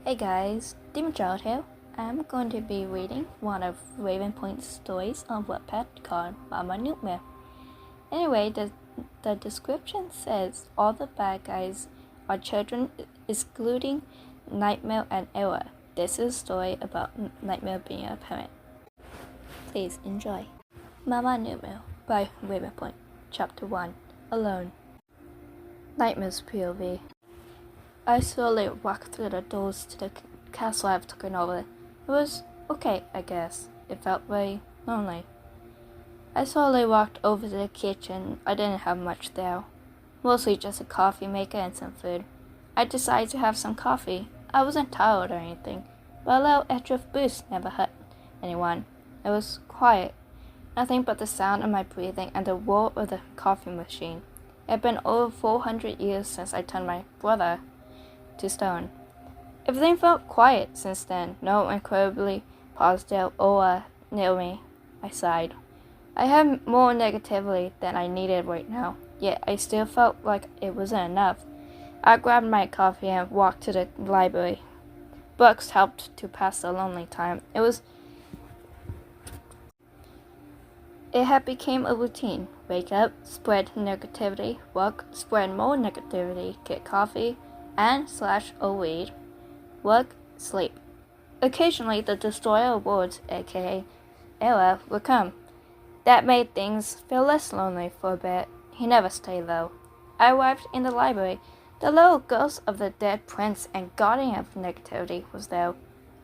Hey guys, Demon Child here. I'm going to be reading one of Ravenpoint's stories on Wattpad called nootmare. Anyway, the description says all the bad guys are children, excluding Nightmare and Era. This is a story about Nightmare being a parent. Please enjoy. Nootmare by Ravenpoint, Chapter 1, Alone. Nightmare's POV. I slowly walked through the doors to the castle I've taken over. It was okay, I guess. It felt very lonely. I slowly walked over to the kitchen. I didn't have much there. Mostly just a coffee maker and some food. I decided to have some coffee. I wasn't tired or anything, but a little extra boost never hurt anyone. It was quiet. Nothing but the sound of my breathing and the roar of the coffee machine. It had been over 400 years since I turned my brother to stone. Everything felt quiet since then, no incredibly positive or near me. I sighed. I had more negativity than I needed right now, yet I still felt like it wasn't enough. I grabbed my coffee and walked to the library. Books helped to pass the lonely time. It had become a routine. Wake up, spread negativity, work, spread more negativity, get coffee, and or read, work, sleep. Occasionally, the Destroyer of Worlds, aka Era, would come. That made things feel less lonely for a bit. He never stayed though. I arrived in the library. The little ghost of the dead prince and guardian of negativity was there.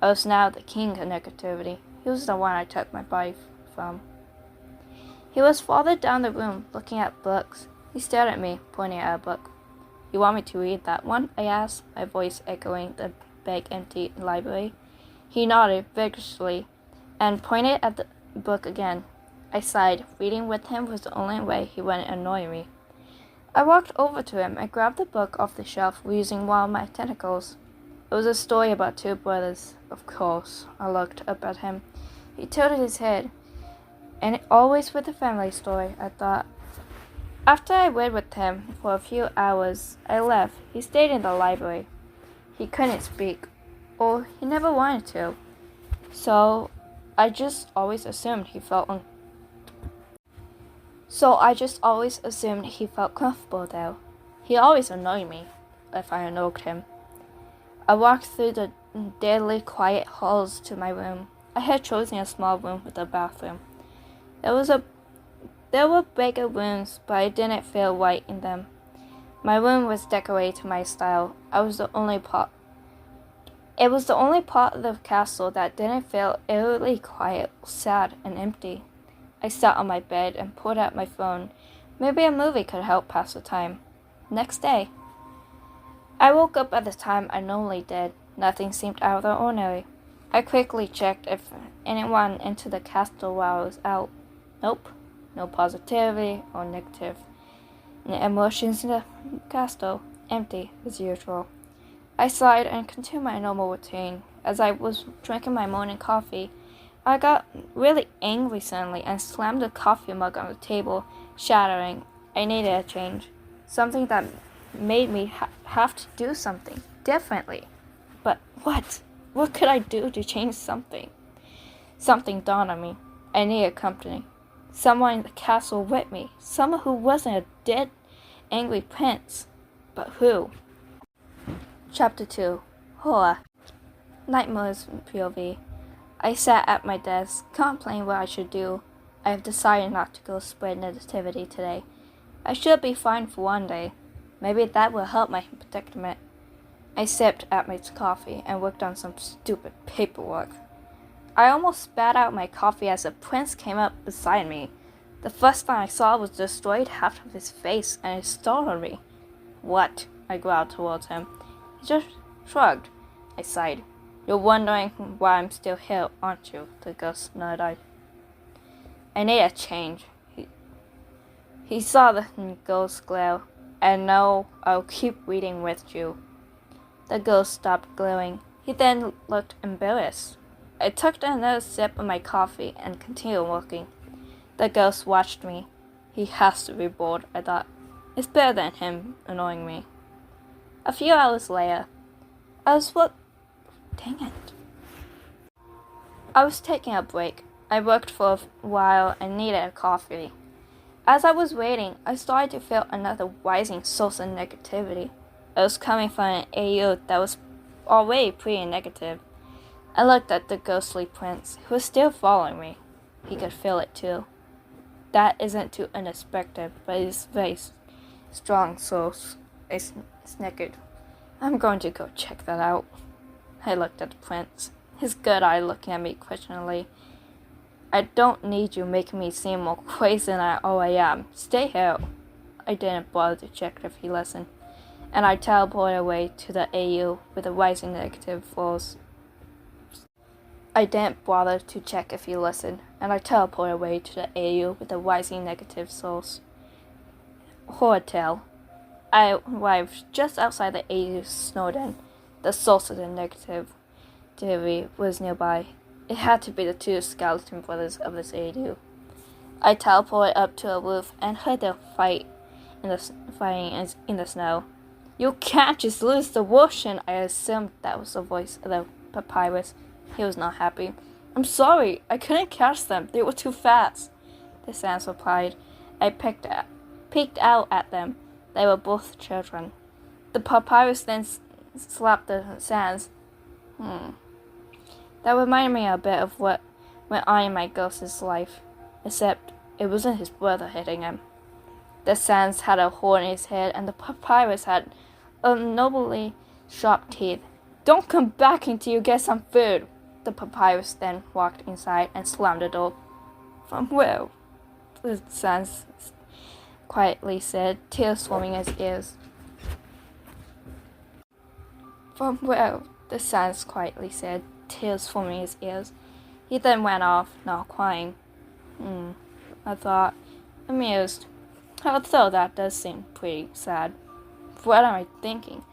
I was now the king of negativity. He was the one I took my body from. He was farther down the room, looking at books. He stared at me, pointing at a book. "You want me to read that one?" I asked, my voice echoing the big empty library. He nodded vigorously and pointed at the book again. I sighed. Reading with him was the only way he wouldn't annoy me. I walked over to him and grabbed the book off the shelf using one of my tentacles. It was a story about two brothers. Of course. I looked up at him. He tilted his head. And always with a family story, I thought. After I read with him for a few hours, I left. He stayed in the library. He couldn't speak, or he never wanted to. So I just always assumed he felt comfortable there. He always annoyed me if I annoyed him. I walked through the deadly quiet halls to my room. I had chosen a small room with a bathroom. There were bigger rooms, but I didn't feel right in them. My room was decorated to my style. It was the only part of the castle that didn't feel eerily quiet, sad, and empty. I sat on my bed and pulled out my phone. Maybe a movie could help pass the time. Next day, I woke up at the time I normally did. Nothing seemed out of the ordinary. I quickly checked if anyone entered the castle while I was out. Nope. No positivity or negative emotions in the castle. Empty, as usual. I sighed and continued my normal routine. As I was drinking my morning coffee, I got really angry suddenly and slammed the coffee mug on the table, shattering. I needed a change. Something that made me have to do something differently. But what? What could I do to change something? Something dawned on me. I needed company. Someone in the castle with me. Someone who wasn't a dead, angry prince. But who? Chapter 2. Horror. Nightmare's POV. I sat at my desk, contemplating what I should do. I have decided not to go spread negativity today. I should be fine for one day. Maybe that will help my predicament. I sipped at my coffee and worked on some stupid paperwork. I almost spat out my coffee as a prince came up beside me. The first thing I saw was the destroyed half of his face, and it startled me. "What?" I growled towards him. He just shrugged. I sighed. "You're wondering why I'm still here, aren't you?" The ghost nodded. "I need a change." He saw the ghost glare. "And no, I'll keep reading with you." The ghost stopped glaring. He then looked embarrassed. I took another sip of my coffee and continued working. The ghost watched me. He has to be bored, I thought. It's better than him annoying me. A few hours later, I was Dang it. I was taking a break. I worked for a while and needed a coffee. As I was waiting, I started to feel another rising source of negativity. It was coming from an AU that was already pretty negative. I looked at the ghostly prince, who was still following me. He could feel it too. That isn't too unexpected, but it's very strong source. I snickered. I'm going to go check that out. I looked at the prince, his good eye looking at me questioningly. I don't need you making me seem more crazy than I already am. Stay here. I didn't bother to check if he listened, and I teleported away to the AU with a rising negative force. I didn't bother to check if he listened, and I teleported away to the AU with a rising negative source. Hotel. I arrived just outside the AU's Snowden. The source of the negativity was nearby. It had to be the two skeleton brothers of this AU. I teleported up to a roof and heard them fighting in the snow. You can't just lose the ocean. I assumed that was the voice of the papyrus. He was not happy. I'm sorry, I couldn't catch them. They were too fast. The Sans replied. I peeked out at them. They were both children. The papyrus then slapped the Sans. That reminded me a bit of what went on in my ghost's life, except it wasn't his brother hitting him. The Sans had a hole in his head, and the papyrus had unnobly sharp teeth. Don't come back until you get some food. The papyrus then walked inside and slammed the door. From where? The Sans quietly said, tears forming his ears. From where? The Sans quietly said, tears forming his ears. He then went off, not crying. I thought, amused. Although that does seem pretty sad. What am I thinking?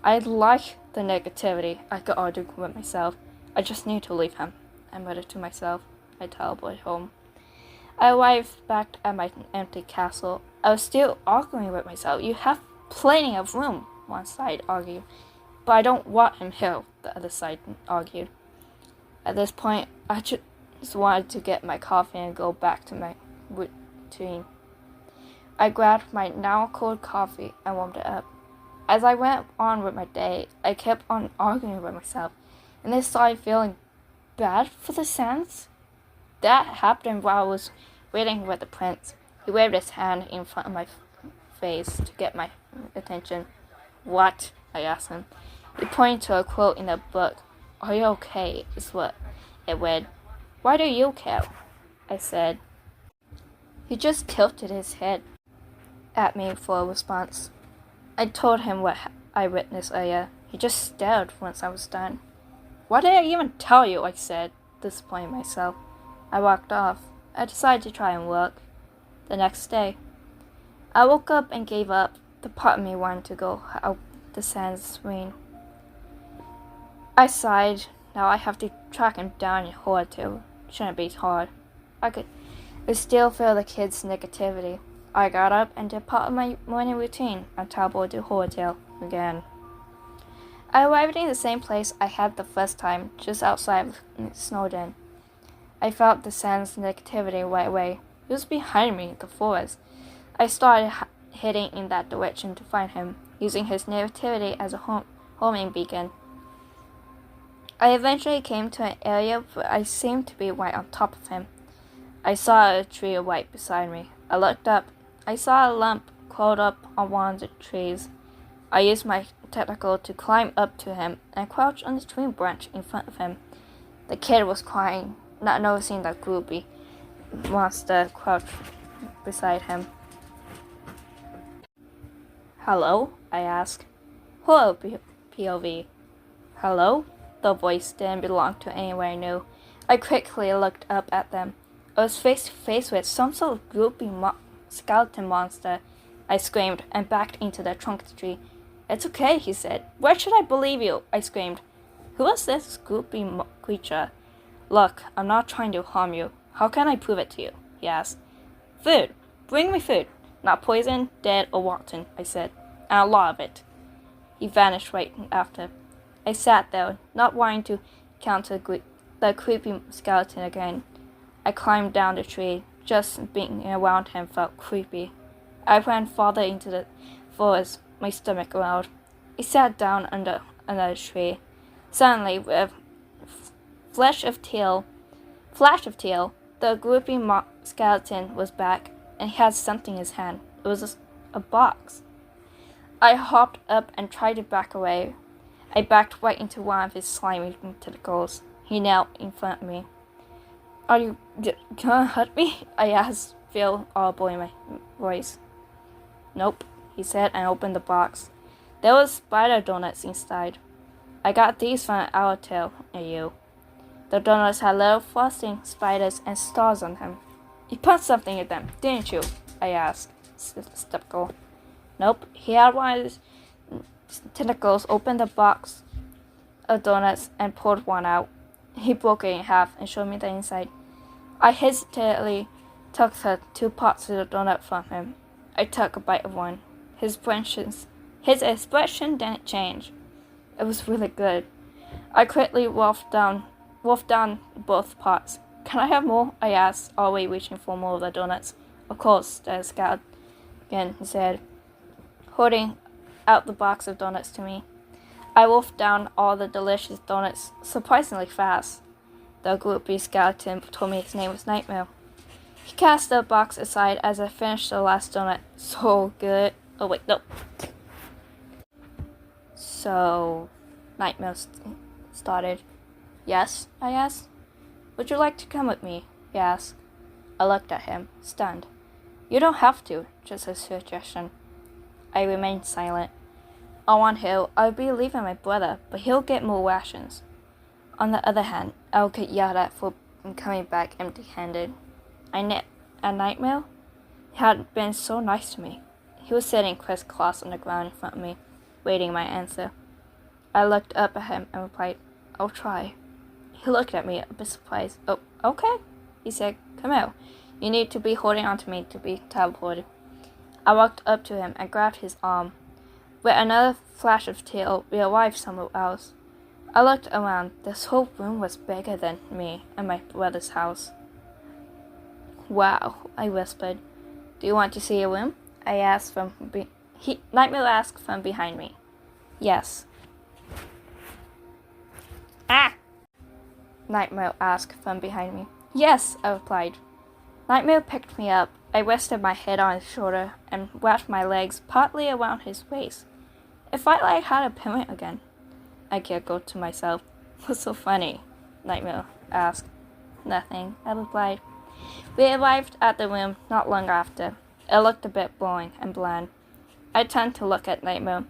I like the negativity. I could argue with myself. I just need to leave him. I muttered to myself. I teleported home. I arrived back at my empty castle. I was still arguing with myself. You have plenty of room, one side argued. But I don't want him here, the other side argued. At this point, I just wanted to get my coffee and go back to my routine. I grabbed my now cold coffee and warmed it up. As I went on with my day, I kept on arguing with myself, and I started feeling bad for the Sans. That happened while I was waiting with the prince. He waved his hand in front of my face to get my attention. What? I asked him. He pointed to a quote in a book. Are you okay? Is what it read. Why do you care? I said. He just tilted his head at me for a response. I told him what I witnessed earlier. He just stared once I was done. Why did I even tell you? I said, disappointing myself. I walked off. I decided to try and work. The next day, I woke up and gave up. The part of me wanted to go out the Sans rain. I sighed. Now I have to track him down in Hotel. Shouldn't be hard. I could still feel the kids' negativity. I got up and did part of my morning routine and teleported to Hotel again. I arrived in the same place I had the first time, just outside of Snowden. I felt the Sans negativity right away. It was behind me, the forest. I started heading in that direction to find him, using his negativity as a homing beacon. I eventually came to an area where I seemed to be right on top of him. I saw a tree right beside me. I looked up. I saw a lump curled up on one of the trees. I used my tentacle to climb up to him and crouch on the tree branch in front of him. The kid was crying, not noticing that groupie monster crouched beside him. Hello? I asked. Hello, POV. Hello? The voice didn't belong to anyone I knew. I quickly looked up at them. I was face to face with some sort of groupie skeleton monster. I screamed and backed into the trunk of the tree. It's okay, he said. Where should I believe you? I screamed. Who is this groupie creature? Look, I'm not trying to harm you. How can I prove it to you? He asked. Food. Bring me food. Not poison, dead, or rotten, I said. And a lot of it. He vanished right after. I sat there, not wanting to encounter the creepy skeleton again. I climbed down the tree. Just being around him felt creepy. I ran farther into the forest, my stomach growled. I sat down under another tree. Suddenly, with a flash of tail, the creepy skeleton was back, and he had something in his hand. It was a box. I hopped up and tried to back away. I backed right into one of his slimy tentacles. He knelt in front of me. Are you gonna hurt me? I asked, feel audible in my voice. Nope, he said and opened the box. There was spider donuts inside. I got these from an owl tail near you. The donuts had little frosting spiders and stars on them. You put something in them, didn't you? I asked, skeptical. Nope, he had one of his tentacles open the box of donuts and pulled one out. He broke it in half and showed me the inside. I hesitantly took the 2 parts of the donut from him. I took a bite of one. His expression didn't change. It was really good. I quickly wolfed down both parts. Can I have more? I asked, always reaching for more of the donuts. Of course, the scout again said, holding out the box of donuts to me. I wolfed down all the delicious donuts surprisingly fast. The groupie skeleton told me his name was Nightmare. He cast the box aside as I finished the last donut. So good. Oh wait, no. So, Nightmare started. Yes, I asked. Would you like to come with me? He asked. I looked at him, stunned. You don't have to, just a suggestion. I remained silent. On one hill, I'll be leaving my brother, but he'll get more rations. On the other hand, I'll get yelled at for coming back empty-handed. A Nightmare? He had been so nice to me. He was sitting crisscross on the ground in front of me, waiting my answer. I looked up at him and replied, I'll try. He looked at me, a bit surprised. Oh, okay, he said. Come out. You need to be holding onto me to be teleported. I walked up to him and grabbed his arm. With another flash of tail, we arrived somewhere else. I looked around. This whole room was bigger than me and my brother's house. Wow, I whispered. Do you want to see a room? I asked Nightmare asked from behind me. Yes. Ah! Nightmare asked from behind me. Yes, I replied. Nightmare picked me up. I rested my head on his shoulder and wrapped my legs partly around his waist. It felt like I had a parent again. I giggled to myself. What's so funny? Nightmare asked. Nothing, I replied. We arrived at the room not long after. It looked a bit boring and bland. I turned to look at Nightmare.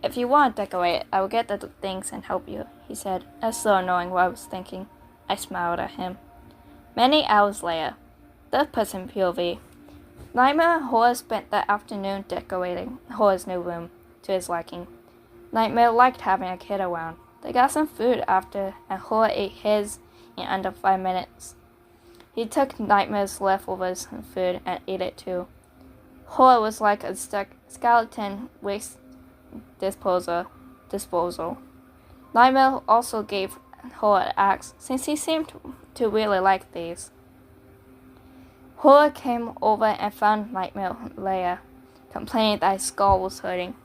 If you want to decorate it, I will get the things and help you, he said, as though knowing what I was thinking. I smiled at him. Many hours later, third person POV. Nightmare and Horror spent the afternoon decorating Horror's new room to his liking. Nightmare liked having a kid around. They got some food after, and Horror ate his in under 5 minutes. He took Nightmare's leftovers and food and ate it too. Horror was like a skeleton waste disposal. Nightmare also gave Horror an axe, since he seemed to really like these. Horror came over and found Nightmare lair, complaining that his skull was hurting.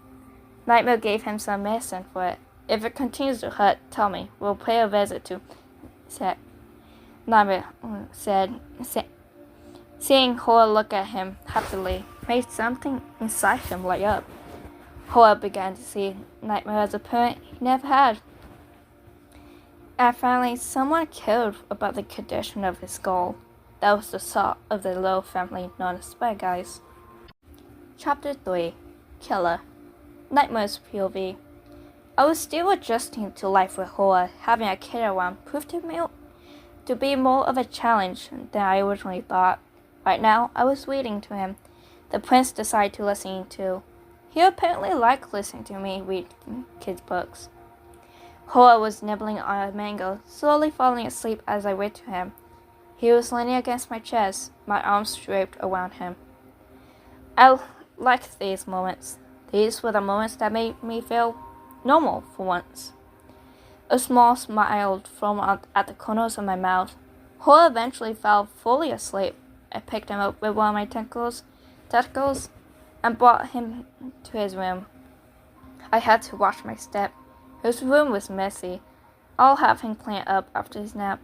Nightmare gave him some medicine for it. If it continues to hurt, tell me. We'll pay a visit to Nightmare said, seeing Horror look at him happily made something inside him light up. Horror began to see Nightmare as a parent he never had. And finally, someone cared about the condition of his skull. That was the sort of the little family known as Spy Guys. Chapter 3. Killer. Nightmare's POV. I was still adjusting to life with Horror. Having a kid around proved to be more of a challenge than I originally thought. Right now, I was reading to him. The prince decided to listen too. He apparently liked listening to me read kids' books. Horror was nibbling on a mango, slowly falling asleep as I read to him. He was leaning against my chest, my arms draped around him. I liked these moments. These were the moments that made me feel normal for once. A small smile formed at the corners of my mouth. Hoa eventually fell fully asleep. I picked him up with one of my tentacles, and brought him to his room. I had to watch my step. His room was messy. I'll have him clean up after his nap.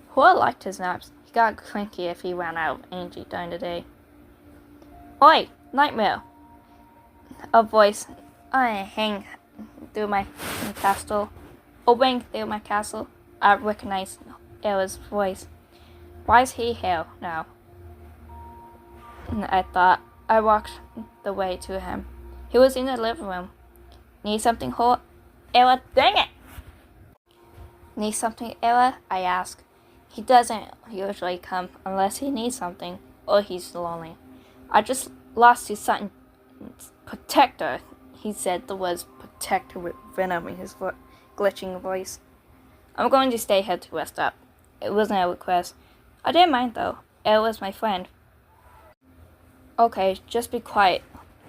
Hoa liked his naps. He got cranky if he ran out of energy during the day. Oi, Nightmare! A voice hang through my castle. A wing through my castle. I recognized Ella's voice. Why is he here now? I thought. I walked the way to him. He was in the living room. Need something, Hoa? Ella, dang it! Need something, Ella? I asked. He doesn't usually come unless he needs something or he's lonely. I just lost his son, protector. He said the words protector with venom in his glitching voice. I'm going to stay here to rest up. It wasn't a request. I didn't mind though. Ella was my friend. Okay, just be quiet.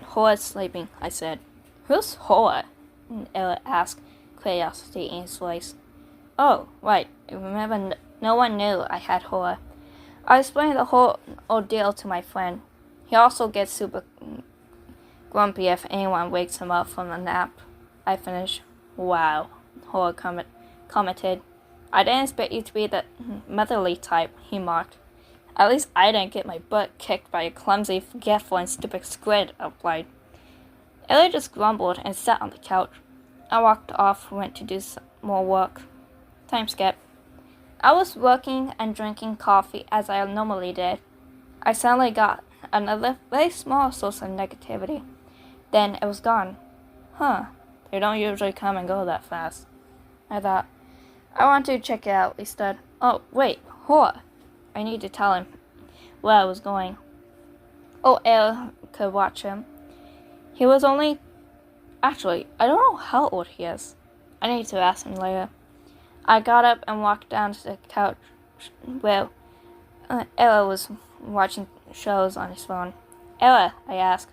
Hoa's sleeping, I said. Who's Hoa? Ella asked, curiosity in his voice. Oh, right. Remember, no one knew I had Hoa. I explained the whole ordeal to my friend. He also gets super grumpy if anyone wakes him up from a nap. I finished. Wow, Hoa commented. I didn't expect you to be the motherly type, he mocked. At least I didn't get my butt kicked by a clumsy, forgetful, and stupid squid, I replied. Ella just grumbled and sat on the couch. I walked off and went to do some more work. Time skip. I was working and drinking coffee as I normally did. I suddenly got another very small source of negativity. Then it was gone. Huh, they don't usually come and go that fast. I thought, I want to check it out instead. Oh, wait, Hoa. I need to tell him where I was going. Oh, Ella could watch him. He was only... Actually, I don't know how old he is. I need to ask him later. I got up and walked down to the couch where Ella was watching shows on his phone. Ella, I asked.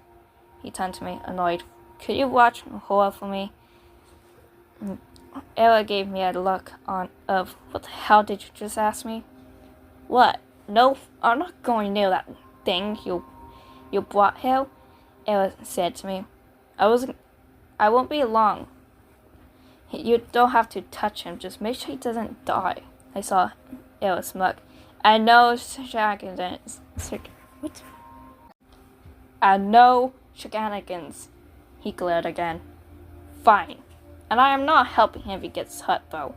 He turned to me, annoyed. Could you watch Hoa for me? Ella gave me a look of, what the hell did you just ask me? What? No, I'm not going near that thing you brought here, Ella said to me. I won't be long. You don't have to touch him, just make sure he doesn't die. I saw Ella smirk. I know shenanigans. What? I know shenanigans. He glared again. Fine. And I am not helping him if he gets hurt, though,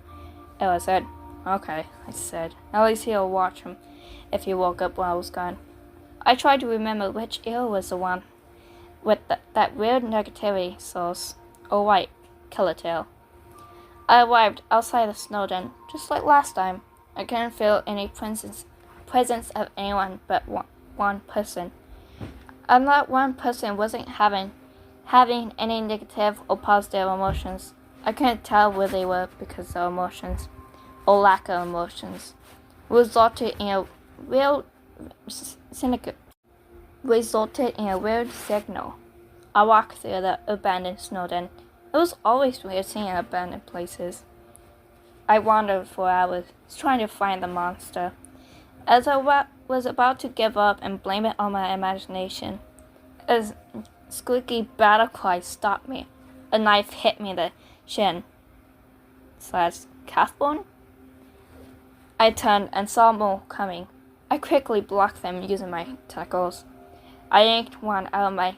Ella said. Okay, I said. At least he'll watch him if he woke up while I was gone. I tried to remember which Ella was the one with that weird negativity source. Oh, right, Killertail. I arrived outside of Snowden, just like last time. I couldn't feel any presence of anyone but one person. And that one person wasn't having any negative or positive emotions. I couldn't tell where they were because their emotions, or lack of emotions, resulted in a weird signal. I walked through the abandoned Snowden. It was always weird seeing abandoned places. I wandered for hours, trying to find the monster. As I was about to give up and blame it on my imagination, a squeaky battle cry stopped me. A knife hit me in the shin / calf bone. I turned and saw more coming. I quickly blocked them using my tentacles. I yanked the one out of my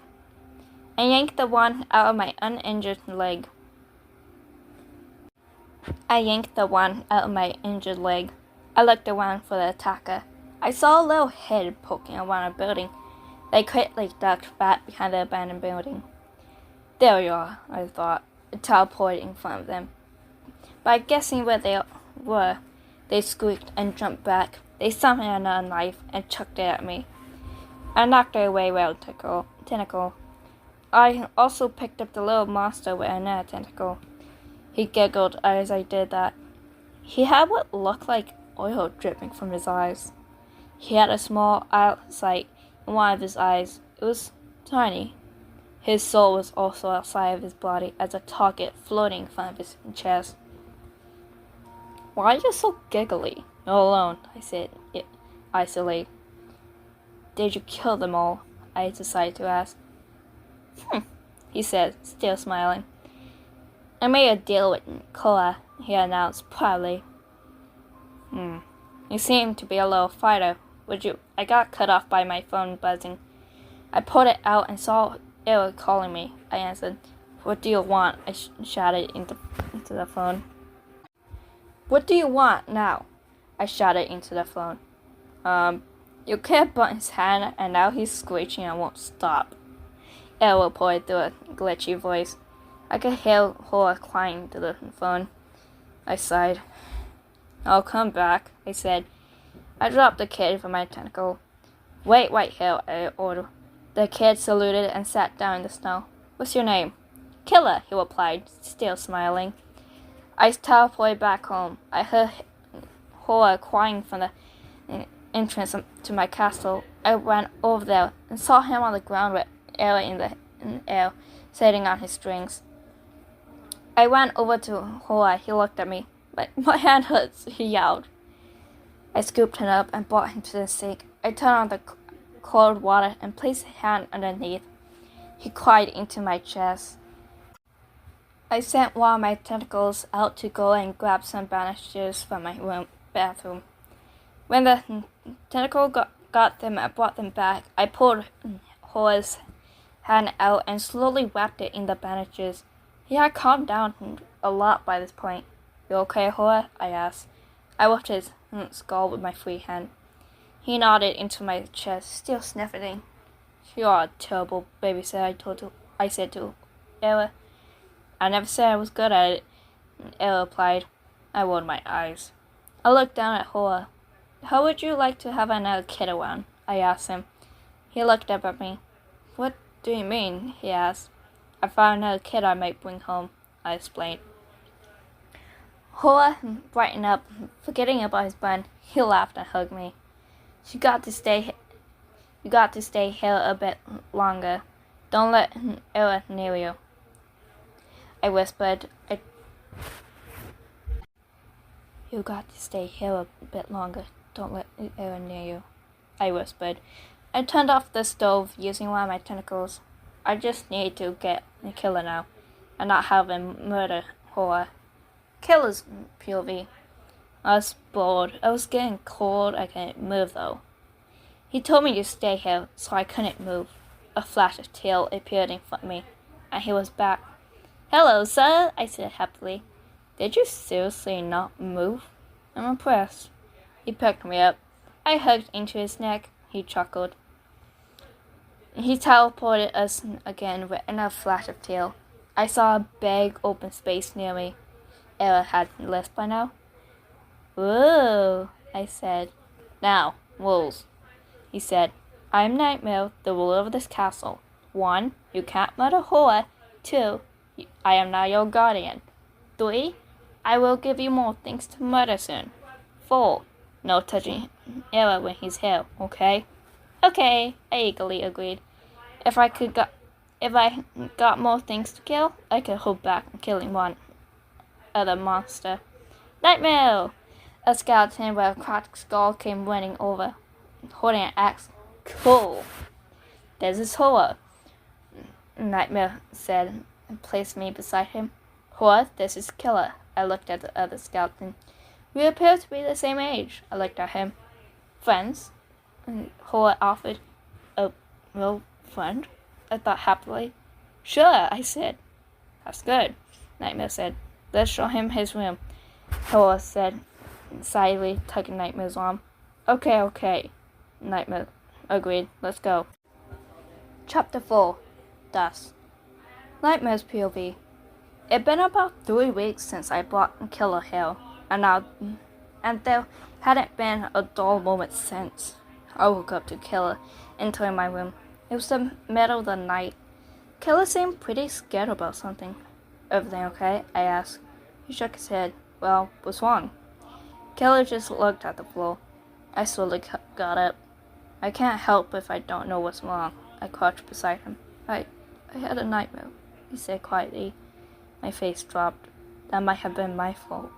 uninjured leg. I looked around for the attacker. I saw a little head poking around a building. They quickly ducked back behind the abandoned building. There you are, I thought, teleported in front of them. By guessing where they were, they squeaked and jumped back. They summoned another knife and chucked it at me. I knocked it away with a tentacle. I also picked up the little monster with another tentacle. He giggled as I did that. He had what looked like oil dripping from his eyes. He had a small outside in one of his eyes. It was tiny. His soul was also outside of his body as a target floating in front of his chest. Why are you so giggly? Not alone, I said, icily. Did you kill them all? I decided to ask. He said, still smiling. I made a deal with Koa, he announced proudly. You seem to be a little fighter. Would you? I got cut off by my phone buzzing. I pulled it out and saw it was calling me. I answered. What do you want? I shouted into the phone. What do you want now? I shouted into the phone. You can't button his hand and now he's screeching and won't stop. It reported through a glitchy voice. I could hear Hoa crying to the phone. I sighed. I'll come back, I said. I dropped the kid from my tentacle. Wait right here, I ordered. The kid saluted and sat down in the snow. What's your name? Killer, he replied, still smiling. I teleported back home. I heard Hoa crying from the entrance to my castle. I ran over there and saw him on the ground with air in the air, sitting on his strings. I ran over to Hoa. He looked at me. My hand hurts, he yelled. I scooped him up and brought him to the sink. I turned on the cold water and placed his hand underneath. He cried into my chest. I sent one of my tentacles out to go and grab some bandages from my bathroom. When the tentacle got them and brought them back, I pulled Hoa's hand out and slowly wrapped it in the bandages. He had calmed down a lot by this point. You okay, Hoa? I asked. I rubbed his skull with my free hand. He nodded into my chest, still sniffling. You are a terrible babysitter, I said to Ella. I never said I was good at it, Ella replied. I rolled my eyes. I looked down at Hoa. How would you like to have another kid around? I asked him. He looked up at me. What do you mean? He asked. I found another kid I might bring home, I explained. Hoa brightened up, forgetting about his bun. He laughed and hugged me. You got to stay here a bit longer. Don't let Ella near you. I whispered. You got to stay here a bit longer. Don't let Ella near you. I whispered. I turned off the stove using one of my tentacles. I just need to get a killer now, and not have him murder Hoa. Killer's POV. I was bored. I was getting cold. I couldn't move though. He told me to stay here, so I couldn't move. A flash of tail appeared in front of me, and he was back. Hello, sir, I said happily. Did you seriously not move? I'm impressed. He picked me up. I hugged into his neck. He chuckled. He teleported us again with another flash of tail. I saw a big open space near me. Ella had left by now. Whoa, I said. Now, rules. He said, I am Nightmare, the ruler of this castle. 1. You can't murder Hoa. 2. I am now your guardian. 3. I will give you more things to murder soon. 4. No touching Ella when he's here, okay? Okay, I eagerly agreed. If I got more things to kill, I could hold back on killing one other monster. Nightmare! A skeleton with a cracked skull came running over, holding an axe. Cool. This is Hoa, Nightmare said and placed me beside him. Hoa, this is Killer. I looked at the other skeleton. We appear to be the same age. I looked at him. Friends? Hoa offered. A real friend? I thought happily. Sure, I said. That's good, Nightmare said. Let's show him his room, Hoa said, slyly tugging Nightmare's arm. Okay, Nightmare agreed. Let's go. Chapter 4. Dust. Nightmare's POV. It'd been about 3 weeks since I brought Killer here, and there hadn't been a dull moment since. I woke up to Killer entering my room. It was the middle of the night. Killer seemed pretty scared about something. Everything okay? I asked. He shook his head. Well, what's wrong? Killer just looked at the floor. I slowly got up. I can't help if I don't know what's wrong. I crouched beside him. I had a nightmare, he said quietly. My face dropped. That might have been my fault.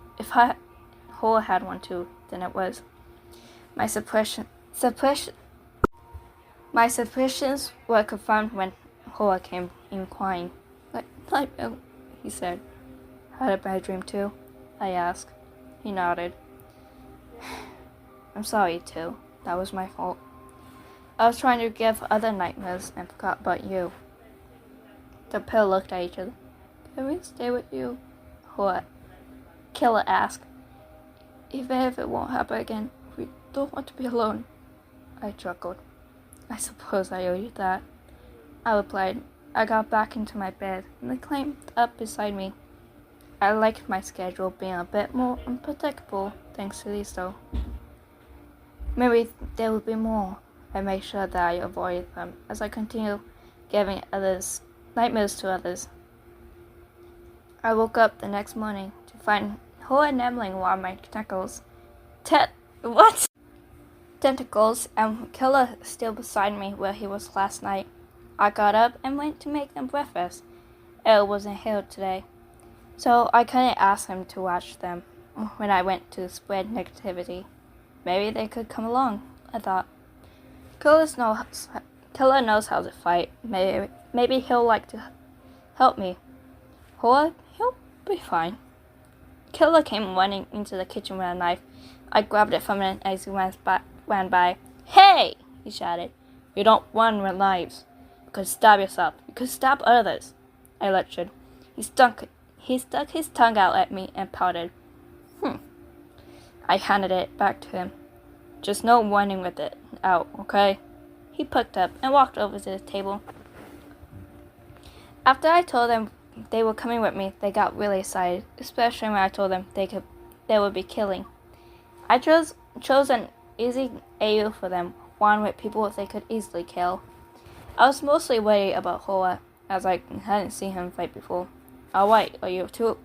Hoa had one too, then it was. My suspicions were confirmed when Hoa came in crying. Nightmare, he said. Had a bad dream too? I asked. He nodded. I'm sorry too. That was my fault. I was trying to give other nightmares and forgot about you. The pair looked at each other. Can we stay with you? Hoa. Killer asked. Even if it won't happen again, we don't want to be alone. I chuckled. I suppose I owe you that. I replied. I got back into my bed and they climbed up beside me. I liked my schedule being a bit more unpredictable thanks to these though. Maybe there would be more. I made sure that I avoided them as I continued giving others nightmares to others. I woke up the next morning to find Hoa nibbling around my tentacles. What? Tentacles and Killer still beside me where he was last night. I got up and went to make them breakfast. Elle wasn't here today, so I couldn't ask him to watch them when I went to spread negativity. Maybe they could come along, I thought. Killer knows how to fight. Maybe he'll like to help me. Hoa, he'll be fine. Killer came running into the kitchen with a knife. I grabbed it from him as he ran by. Hey! He shouted. You don't run with knives. You could stab yourself. You could stab others. I lectured. He stuck his tongue out at me and pouted. I handed it back to him. Just no running with it out, okay? He perked up and walked over to the table. After I told them they were coming with me, they got really excited, especially when I told them they would be killing. I chose an easy AU for them, one with people they could easily kill. I was mostly worried about Hoa, as I hadn't seen him fight before. Alright, are you two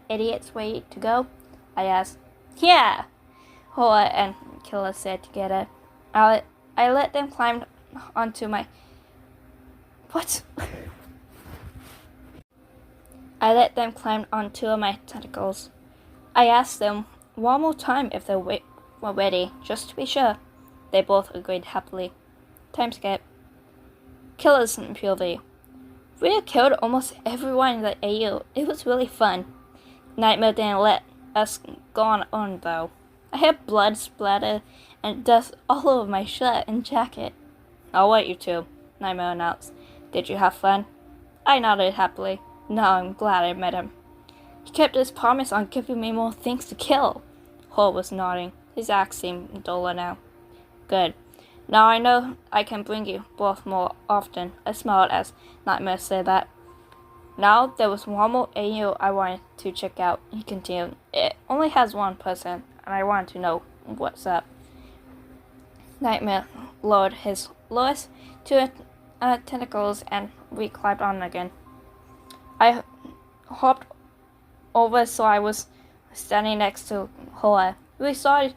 idiots ready to go? I asked. Yeah! Hoa and Killer said together. I let them climb onto my... What? I let them climb on two of my tentacles. I asked them one more time if they were ready, just to be sure. They both agreed happily. Time skip. Killer's POV. We killed almost everyone in the AU. It was really fun. Nightmare didn't let us go on though. I had blood splatter and dust all over my shirt and jacket. I'll wait you two, Nightmare announced. Did you have fun? I nodded happily. No, I'm glad I met him. He kept his promise on giving me more things to kill. Hoa was nodding. His axe seemed duller now. Good. Now I know I can bring you both more often. I smiled as Nightmare said that. Now there was one more AU I wanted to check out, he continued. It only has one person, and I wanted to know what's up. Nightmare lowered his lowest two tentacles and we climbed on again. I hopped over so I was standing next to Hoa. We started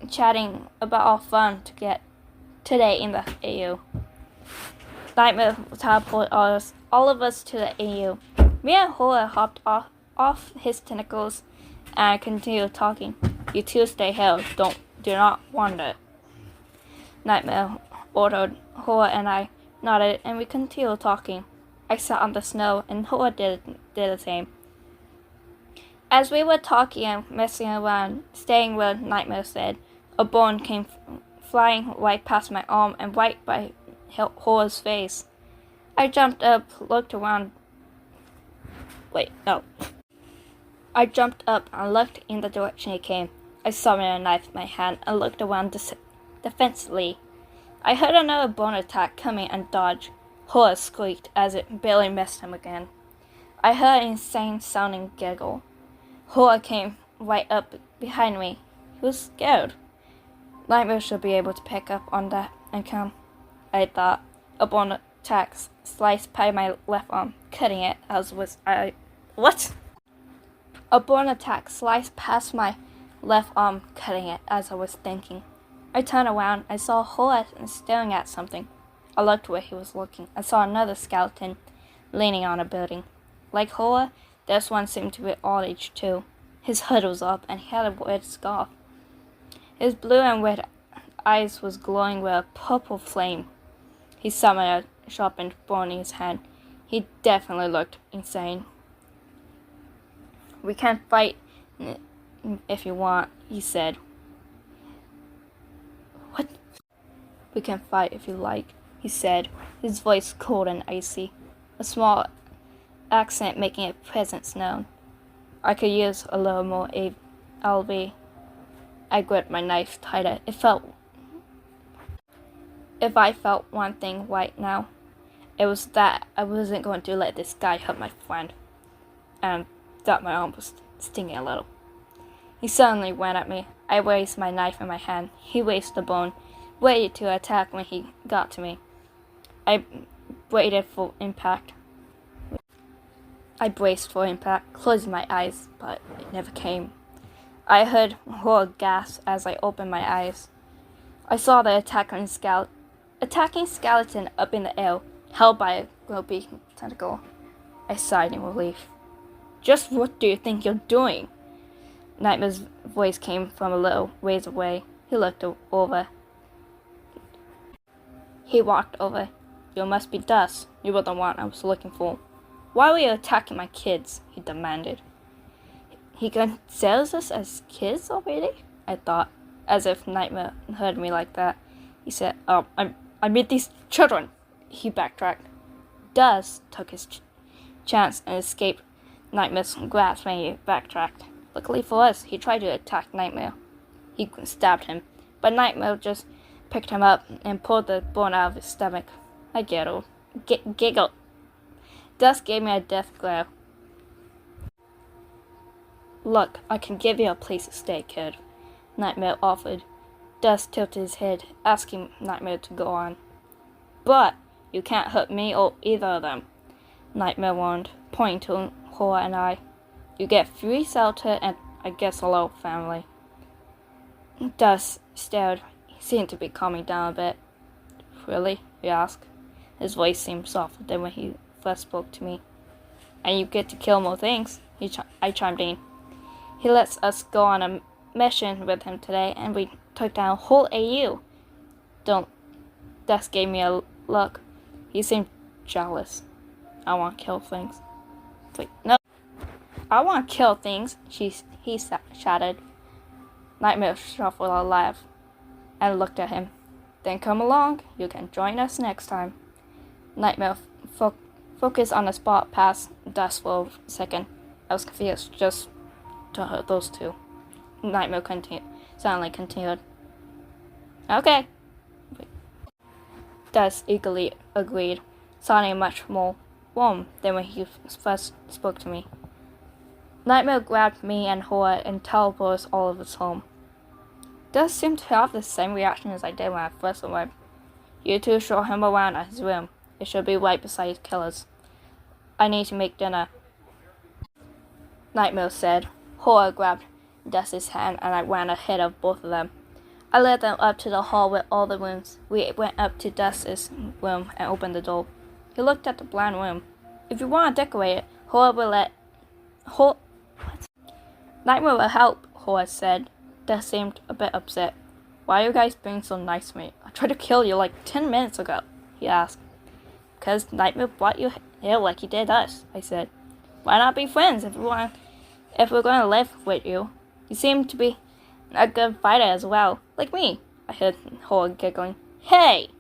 chatting about our fun to get today in the AU. Nightmare teleported all of us to the AU. Me and Hoa hopped off his tentacles and continued talking. You two stay here. Do not wander. Nightmare ordered. Hoa and I nodded and we continued talking. I sat on the snow and Hoa did the same. As we were talking and messing around, staying where Nightmare said, a bone came flying right past my arm and right by Hora's face. I jumped up, looked around. I jumped up and looked in the direction it came. I summoned a knife in my hand and looked around defensively. I heard another bone attack coming and dodged. Hora squeaked as it barely missed him again. I heard an insane-sounding giggle. Hora came right up behind me. He was scared. Nightmare should be able to pick up on that and come. I thought. A bone attack sliced by my left arm, cutting it as was I. What? A bone attack sliced past my left arm, cutting it as I was thinking. I turned around. I saw Hora staring at something. I looked where he was looking. I saw another skeleton leaning on a building. Like Hora, this one seemed to be orange too. His hood was up, and he had a red scarf. His blue and red eyes was glowing with a purple flame. He summoned a sharpened bone in his hand. He definitely looked insane. "We can fight if you want," he said. "What?" "We can fight if you like," he said, his voice cold and icy, a small accent making his presence known. I could use a little more LV. I gripped my knife tighter. If I felt one thing right now, it was that I wasn't going to let this guy hurt my friend, and that my arm was stinging a little. He suddenly went at me. I raised my knife in my hand. He raised the bone, ready to attack when he got to me. I waited for impact. I braced for impact, closing my eyes, but it never came. I heard horror gasp as I opened my eyes. I saw the attacking skeleton up in the air, held by a groping tentacle. I sighed in relief. "Just what do you think you're doing?" Nightmare's voice came from a little ways away. He looked over. He walked over. "You must be Dust. You were the one I was looking for. Why were you attacking my kids?" he demanded. He considers us as kids already? I thought, as if Nightmare heard me like that. He said, I meet these children." He backtracked. Dust took his chance and escaped Nightmare's grasp when he backtracked. Luckily for us, he tried to attack Nightmare. He stabbed him, but Nightmare just picked him up and pulled the bone out of his stomach. I giggled. Giggled. Dust gave me a death glare. "Look, I can give you a place to stay, kid," Nightmare offered. Dust tilted his head, asking Nightmare to go on. "But you can't hurt me or either of them," Nightmare warned, pointing to Horror and I. "You get free shelter and I guess a little family." Dust stared. He seemed to be calming down a bit. "Really?" he asked. His voice seemed softer than when he first spoke to me. "And you get to kill more things," I chimed in. "He lets us go on a mission with him today, and we took down a whole AU. Don't." Dust gave me a look. He seemed jealous. "I want to kill things." Wait, no. "I want to kill things," he shouted. Nightmare shuffled a laugh and looked at him. "Then come along. You can join us next time." Nightmare focused on the spot past Dust for a second. I was confused. Just to hurt those two. Nightmare suddenly continued. "Okay." Dust eagerly agreed, sounding much more warm than when he first spoke to me. Nightmare grabbed me and Horror and teleported us all of us home. Dust seemed to have the same reaction as I did when I first arrived. "You two show him around at his room. It should be right beside his killers. I need to make dinner," Nightmare said. Horror grabbed Dust's hand and I ran ahead of both of them. I led them up to the hall with all the rooms. We went up to Dust's room and opened the door. He looked at the bland room. "If you want to decorate it, Horror will let... What? Nightmare will help," Horror said. Dust seemed a bit upset. "Why are you guys being so nice to me? I tried to kill you like 10 minutes ago," he asked. "Because Nightmare brought you here like he did us," I said. "Why not be friends if we're going to live with you? You seem to be a good fighter as well, like me," I heard Horror giggling. "Hey!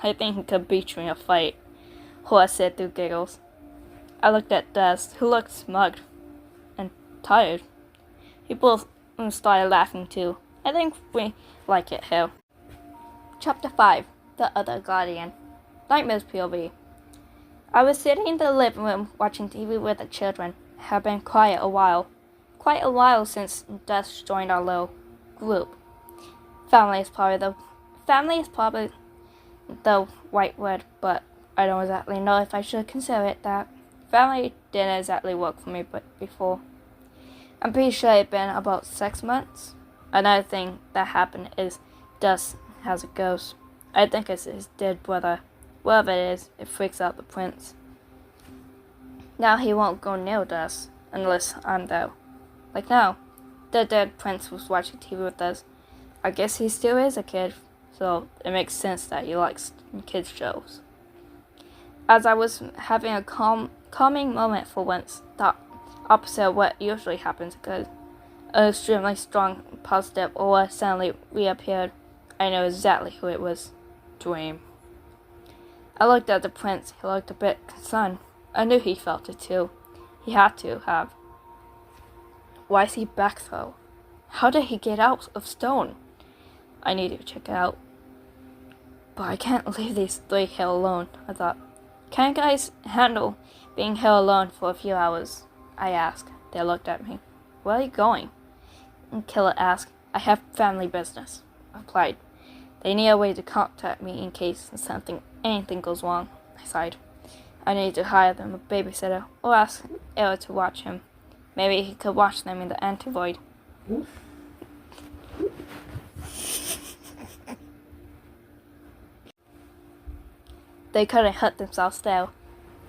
I think he could beat you in a fight," Horror said through giggles. I looked at Dust, who looked smug and tired. We both started laughing too. I think we like it here. Chapter 5. The Other Guardian. Nightmare's POV. I was sitting in the living room watching TV with the children. It had been quite a while since Dust joined our little group. Family is probably the right word, but I don't exactly know if I should consider it that. Family didn't exactly work for me before. I'm pretty sure it's been about 6 months. Another thing that happened is Dust has a ghost. I think it's his dead brother. Whatever it is, it freaks out the prince. Now he won't go near Dust unless I'm there. Like, no, the dead prince was watching TV with us. I guess he still is a kid, so it makes sense that he likes kids' shows. As I was having a calming moment for once, the opposite of what usually happens, because an extremely strong positive aura suddenly reappeared. I know exactly who it was. Dream. I looked at the prince. He looked a bit concerned. I knew he felt it too. He had to have. Why is he back though? How did he get out of stone? I need to check it out. But I can't leave these three here alone, I thought. Can you guys handle being here alone for a few hours? I asked. They looked at me. Where are you going? And Killer asked. I have family business, I replied. They need a way to contact me in case anything goes wrong, I sighed. I need to hire them a babysitter or ask Ella to watch him. Maybe he could watch them in the anti-void. They couldn't hurt themselves though.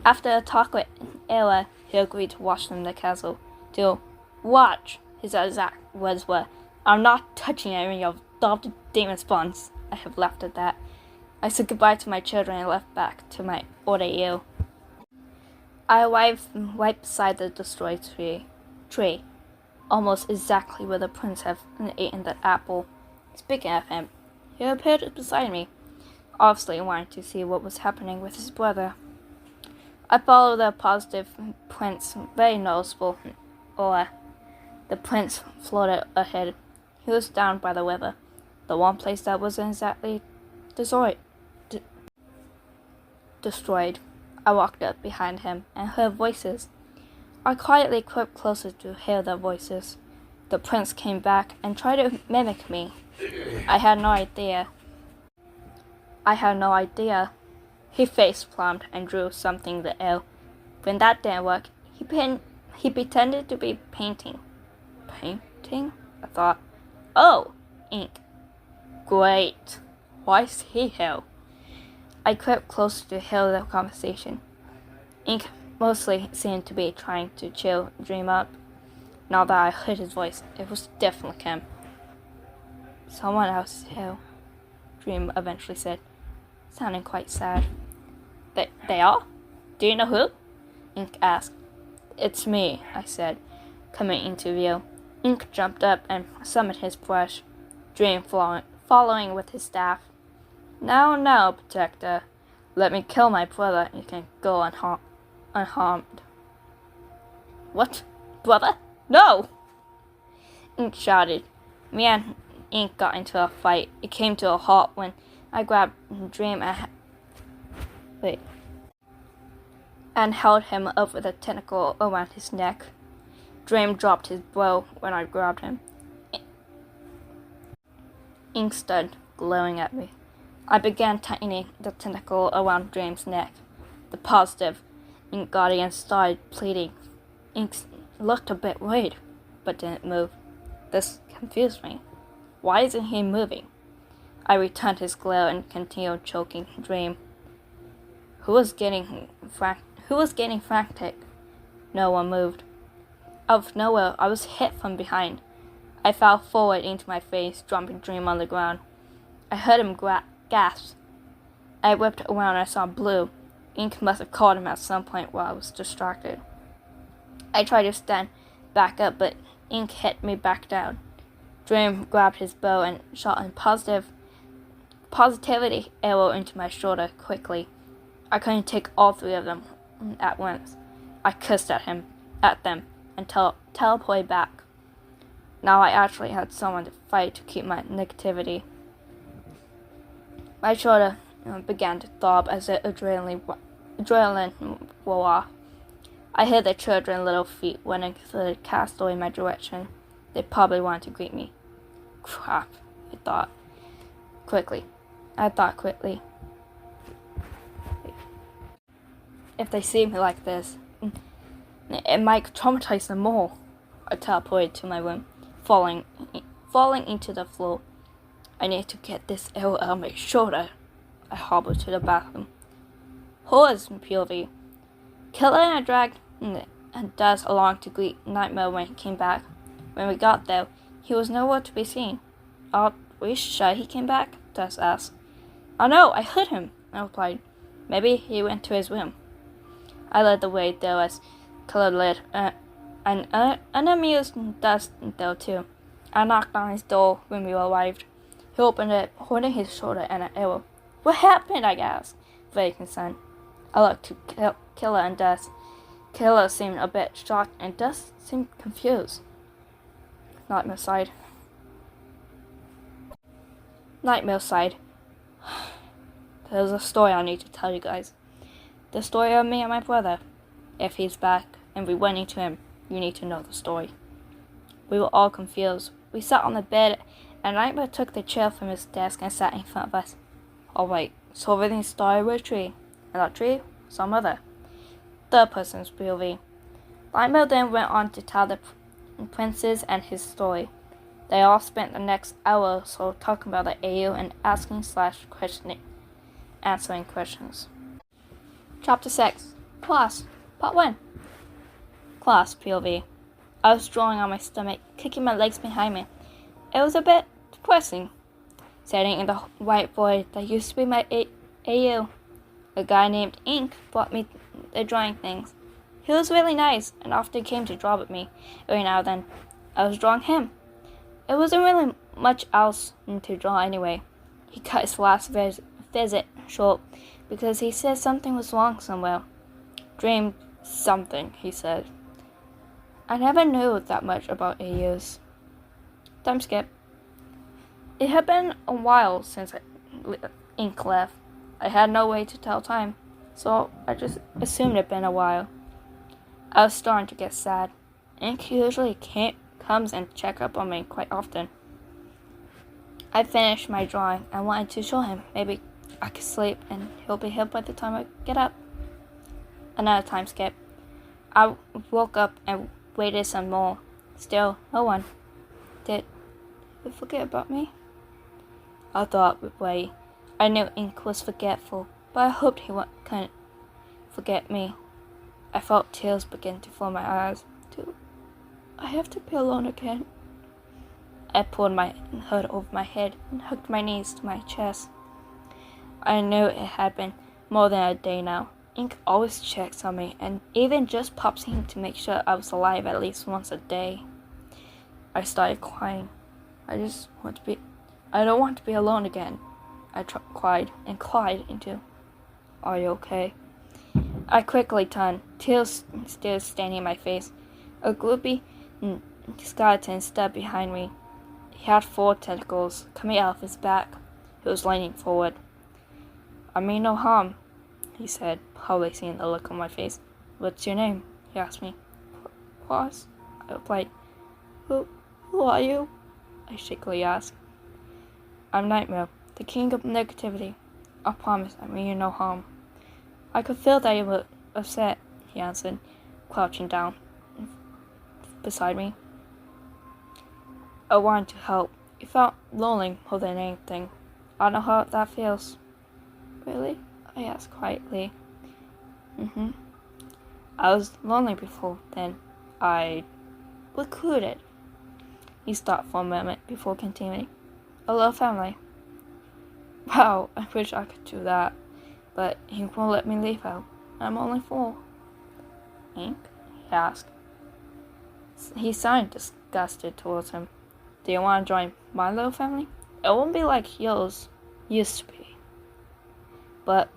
After a talk with Ella, he agreed to watch them in the castle. To watch, his exact words were, I'm not touching any of the demon spawns. I have laughed at that. I said goodbye to my children and left back to my order eel. I arrived right beside the destroyed tree, almost exactly where the prince had eaten the apple. Speaking of him, he appeared beside me, obviously wanting to see what was happening with his brother. I followed the positive prince, very noticeable aura. The prince floated ahead. He was down by the river, the one place that wasn't exactly destroyed. I walked up behind him and heard voices. I quietly crept closer to hear their voices. The prince came back and tried to mimic me. I had no idea. He face-palmed and drew something in the air. When that didn't work, he pretended to be painting. Painting? I thought. Oh, ink. Great. Why is he here? I crept closer to hear the conversation. Ink mostly seemed to be trying to chill Dream up. Now that I heard his voice, it was definitely him. Someone else here, Dream eventually said, sounding quite sad. They are? Do you know who? Ink asked. It's me, I said, coming into view. Ink jumped up and summoned his brush, Dream following with his staff. Now, Protector. Let me kill my brother and you can go unharmed. What? Brother? No! Ink shouted. Me and Ink got into a fight. It came to a halt when I grabbed Dream and held him over the tentacle around his neck. Dream dropped his bow when I grabbed him. Ink stood, glowing at me. I began tightening the tentacle around Dream's neck. The positive Ink Guardian started pleading. Ink looked a bit worried, but didn't move. This confused me. Why isn't he moving? I returned his glare and continued choking Dream. Who was getting frantic? No one moved. Out of nowhere, I was hit from behind. I fell forward into my face, dropping Dream on the ground. I heard him gasp. I whipped around and I saw blue. Ink must have caught him at some point while I was distracted. I tried to stand back up, but Ink hit me back down. Dream grabbed his bow and shot a positivity arrow into my shoulder quickly. I couldn't take all three of them at once. I cursed at them, and teleported back. Now I actually had someone to fight to keep my negativity. My shoulder began to throb as the adrenaline wore off. I heard the children's little feet running through the castle in my direction. They probably wanted to greet me. Crap, I thought quickly. If they see me like this, it might traumatize them more. I teleported to my room, falling into the floor. I need to get this arrow out of my shoulder. I hobbled to the bathroom. Horrors, POV. Killer and I dragged Daz along to greet Nightmare when he came back. When we got there, he was nowhere to be seen. Are we sure he came back? Tess asked. Oh no, I heard him, I replied. Maybe he went to his room. I led the way though as Killer led, and unamused Dust though too. I knocked on his door when we arrived. He opened it, holding his shoulder and an arrow. What happened? I asked, very concerned. I looked to Killer and Dust. Killer seemed a bit shocked and Dust seemed confused. Nightmare sighed. There's a story I need to tell you guys. The story of me and my brother. If he's back and we went into him, you need to know the story. We were all confused. We sat on the bed and Nightmare took the chair from his desk and sat in front of us. Alright, so everything started with a tree. And that tree, some other. Third person's POV. Nightmare then went on to tell the princes and his story. They all spent the next hour or so talking about the AU and answering questions. Chapter 6. Class. Part 1. Class POV. I was drawing on my stomach, kicking my legs behind me. It was a bit depressing. Sitting in the white void that used to be my AU. A guy named Ink brought me the drawing things. He was really nice and often came to draw with me. Every now and then, I was drawing him. It wasn't really much else to draw anyway. He cut his last visit short because he said something was wrong somewhere. Dreamed something, he said. I never knew that much about AUs. Time skip. It had been a while since Ink left. I had no way to tell time, so I just assumed it'd been a while. I was starting to get sad. Ink usually comes and check up on me quite often. I finished my drawing and wanted to show him. Maybe I could sleep and he'll be here by the time I get up. Another time skip. I woke up and waited some more. Still, no one. Did he forget about me? I thought would wait. I knew Ink was forgetful, but I hoped he couldn't forget me. I felt tears begin to fill my eyes. I have to be alone again. I pulled my hood over my head and hooked my knees to my chest. I knew it had been more than a day now. Ink always checks on me and even just pops in to make sure I was alive at least once a day. I started crying. I don't want to be alone again. I cried into, Are you okay? I quickly turned, tears still staining my face. A gloopy skeleton stood behind me. He had 4 tentacles coming out of his back. He was leaning forward. I mean no harm, he said, probably seeing the look on my face. What's your name? He asked me. Cross, I replied. Who are you? I shakily asked. I'm Nightmare, the king of negativity. I promise I mean you no harm. I could feel that you were upset, he answered, crouching down beside me. I wanted to help. It felt lonely more than anything. I don't know how that feels. Really? I asked quietly. I was lonely before then. I recruited. He stopped for a moment before continuing. A little family. Wow, I wish I could do that. But he won't let me leave out. I'm only 4. Ink? He asked. He sounded disgusted towards him. Do you want to join my little family? It won't be like yours used to be. But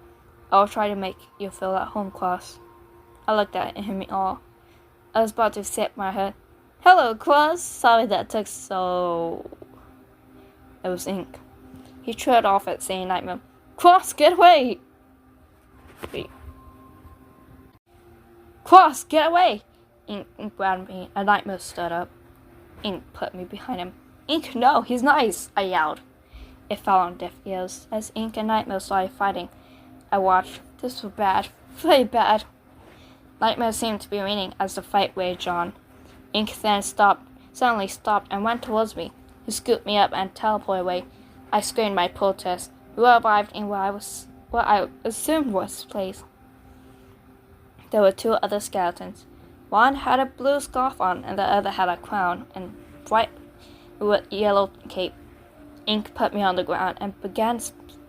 I'll try to make you feel at home, Claus. I looked at him in awe. I was about to sit my head. Hello, Claus. Sorry that took so... It was Ink. He trailed off at saying Nightmare. Claus, get away! Wait. Claus, get away! Ink grabbed me. A Nightmare stood up. Ink put me behind him. Ink, no, he's nice, I yelled. It fell on deaf ears as Ink and Nightmare started fighting. I watched. This was bad. Very bad. Nightmare seemed to be winning as the fight raged on. Ink then suddenly stopped and went towards me. He scooped me up and teleported away. I screamed my protest. We arrived in what I assumed was his place. There were 2 other skeletons. One had a blue scarf on and the other had a crown and bright with yellow cape. Ink put me on the ground and began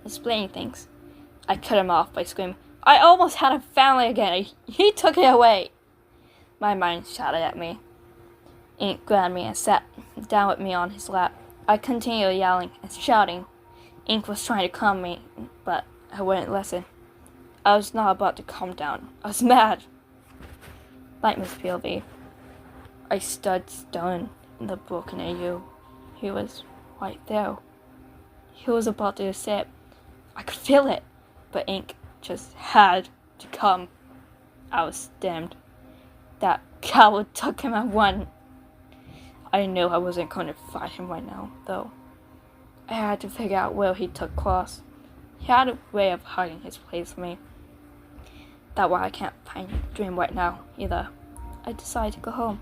explaining things. I cut him off by screaming, "I almost had a family again. He took it away." My mind shouted at me. Ink grabbed me and sat down with me on his lap. I continued yelling and shouting. Ink was trying to calm me, but I wouldn't listen. I was not about to calm down. I was mad. Nightmare's POV. I stood stunned in the broken AU. He was right there. He was about to escape. I could feel it, but Ink just had to come. I was dimmed. That coward took him and won. I knew I wasn't going to fight him right now, though. I had to figure out where he took Klaus. He had a way of hiding his place from me. That's why I can't find Dream right now, either. I decided to go home.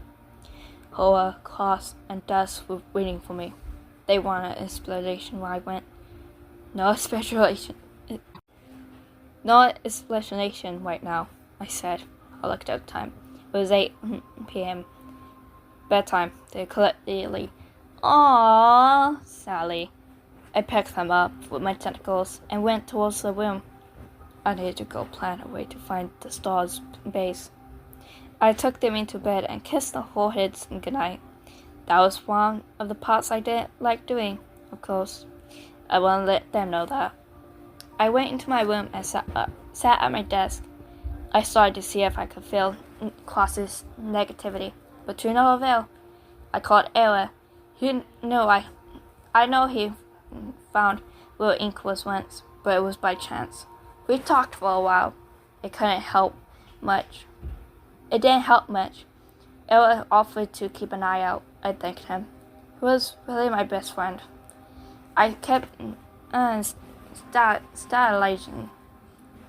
Hoa, Klaus, and Dust were waiting for me. They wanted an explanation where I went. No explanation right now, I said. I looked at the time. It was 8 p.m. Bedtime. They collectively. Aww, Sally. I picked them up with my tentacles and went towards the room. I needed to go plan a way to find the star's base. I took them into bed and kissed their foreheads goodnight. That was one of the parts I didn't like doing, of course. I wouldn't let them know that. I went into my room and sat at my desk. I started to see if I could feel Klaus's negativity, but to no avail. I called Ella. I know he found where Ink was once, but it was by chance. We talked for a while. It didn't help much. Ella offered to keep an eye out. I thanked him. He was really my best friend. I kept sterilizing.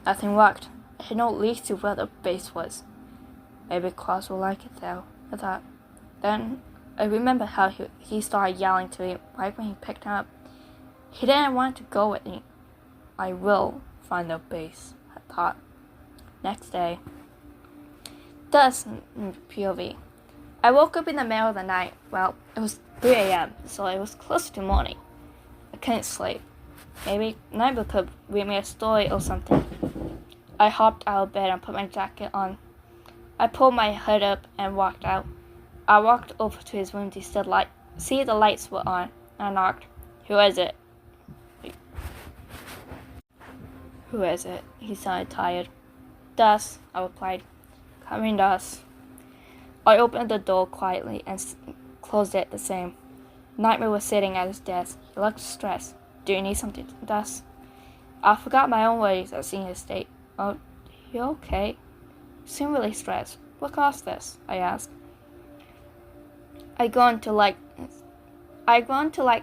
Nothing worked. I had no lead to where the base was. Maybe Klaus will like it though, I thought. Then I remembered how he started yelling to me right when he picked him up. He didn't want to go with me. I will find the base, I thought. Next day. Thus, POV. I woke up in the middle of the night. Well, it was 3 a.m., so it was close to morning. I couldn't sleep. Maybe Nightmare could read me a story or something. I hopped out of bed and put my jacket on. I pulled my hood up and walked out. I walked over to his room to see the lights were on. I knocked. "Who is it?" "Who is it?" He sounded tired. "Dust," I replied. "Come in, Dust." I opened the door quietly and closed it the same. Nightmare was sitting at his desk. He looked stressed. "Do you need something, Dust?" I forgot my own worries at seeing his state. "Oh, you okay?" "You seem really stressed. What caused this?" I asked. I'd gone to like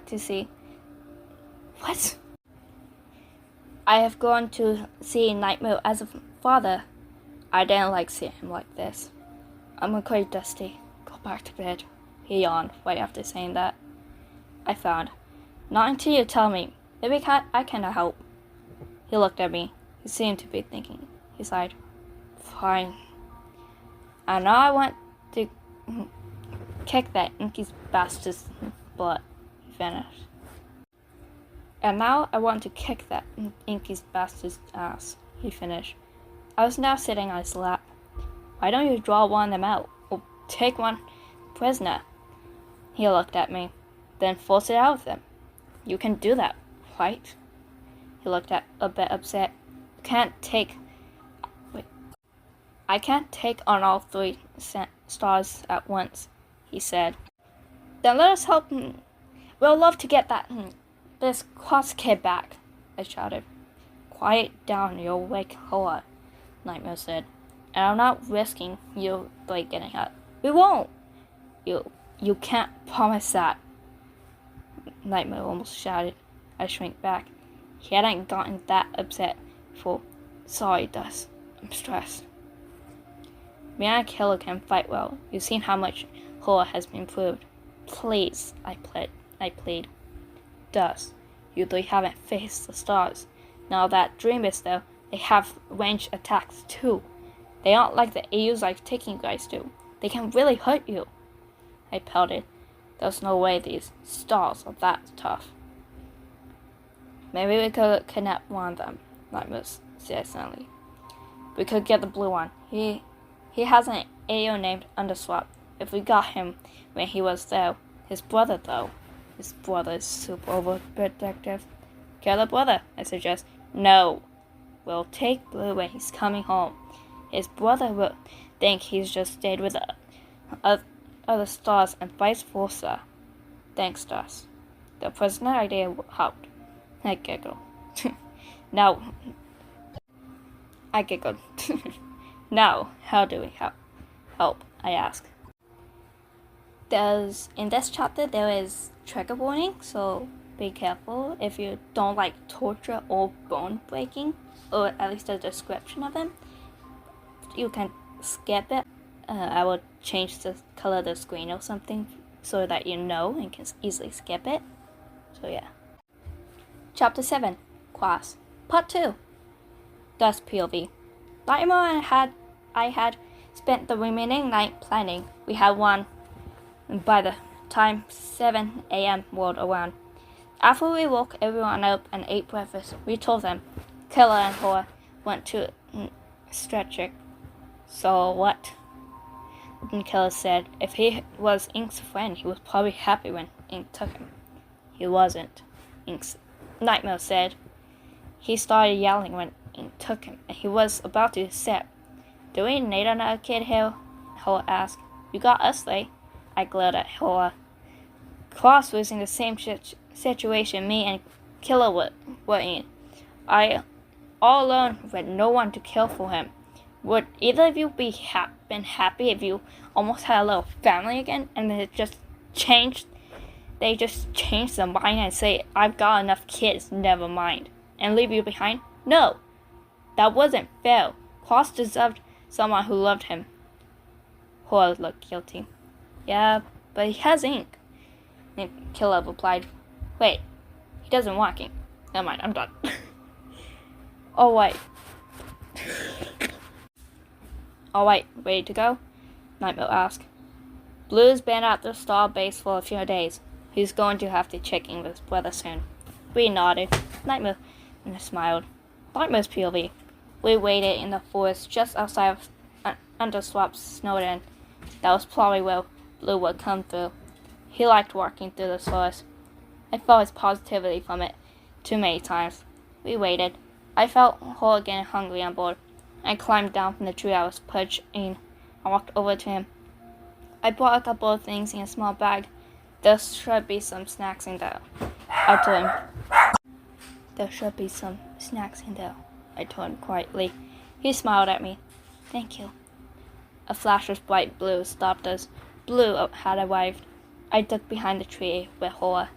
to see. What? I have gone to see Nightmare as a father. I didn't like seeing him like this. "I'm okay, Dusty. Go back to bed." He yawned right after saying that. I frowned. "Not until you tell me. Maybe I cannot help." He looked at me. He seemed to be thinking. He sighed. "Fine. And now I want to kick that inky bastard's butt," he finished. "And now I want to kick that inky bastard's ass," he finished. I was now sitting on his lap. "Why don't you draw one of them out, or take one prisoner?" He looked at me. "Then force it out of them. You can do that, right?" He looked at a bit upset. I can't take on all 3 stars at once," he said. "Then let us help. We'll love to get this Klaus kid back," I shouted. "Quiet down, you'll wake Hoa," Nightmare said. "And I'm not risking you getting hurt." "We won't." You can't promise that," Nightmare almost shouted. I shrank back. He hadn't gotten that upset before. "Sorry, Dust. I'm stressed." "Me and Killer can fight well. You've seen how much Hoa has improved." "Please," I plead. "Dust, you 3 haven't faced the stars. Now that Dream is there, they have ranged attacks too. They aren't like the AUs I've taken you guys to. They can really hurt you." I pouted. There's no way these stars are that tough. Maybe we could kidnap one of them, Nightmare said suddenly. We could get the blue one. He has an AO named Underswap. If we got him when he was there. His brother, though. His brother is super overprotective. Kill the brother, I suggest. No. We'll take Blue when he's coming home. His brother will think he's just stayed with the other stars and vice versa. Thanks, stars. The present idea helped. I giggled. Now, I giggled. Now, how do we help? I asked. In this chapter, there is trigger warning, so be careful if you don't like torture or bone breaking, or at least a description of them. You can skip it. I will change the color of the screen or something so that you know and can easily skip it. So yeah. Chapter 7, Class, Part 2. Dust POV. Nightmare and I had spent the remaining night planning. We had one by the time 7 a.m. rolled around. After we woke everyone up and ate breakfast, we told them Killer and Horror went to stretching. So what? And Killer said if he was Ink's friend, he was probably happy when Ink took him. He wasn't. Ink's Nightmare said he started yelling when Ink took him, and he was about to sit. Do we need another kid here? Horror asked. You got us, they. I glared at Horror. Cross was in the same situation me and Killer were in. I all alone with no one to kill for him. Would either of you been happy if you almost had a little family again and then it just changed? They just changed their mind and say, I've got enough kids, never mind, and leave you behind? No, that wasn't fair. Cross deserved someone who loved him. Horror looked guilty. Yeah, but he has Ink. And Killer replied, wait, he doesn't want Ink. Never mind, I'm done. Oh, wait. Alright, ready to go? Nightmare asked. Blue's been at the star base for a few days. He's going to have to check in with his brother soon. We nodded. Nightmare smiled. Nightmare's POV. We waited in the forest just outside of Underswap's snow den. That was probably where Blue would come through. He liked walking through the forest. I felt his positivity from it too many times. We waited. I felt whole again, hungry and bored. I climbed down from the tree I was perched in. I walked over to him. I brought a couple of things in a small bag. There should be some snacks in there. I told him. There should be some snacks in there, I told him quietly. He smiled at me. Thank you. A flash of bright blue stopped us. Blue had arrived. I ducked behind the tree with Horror.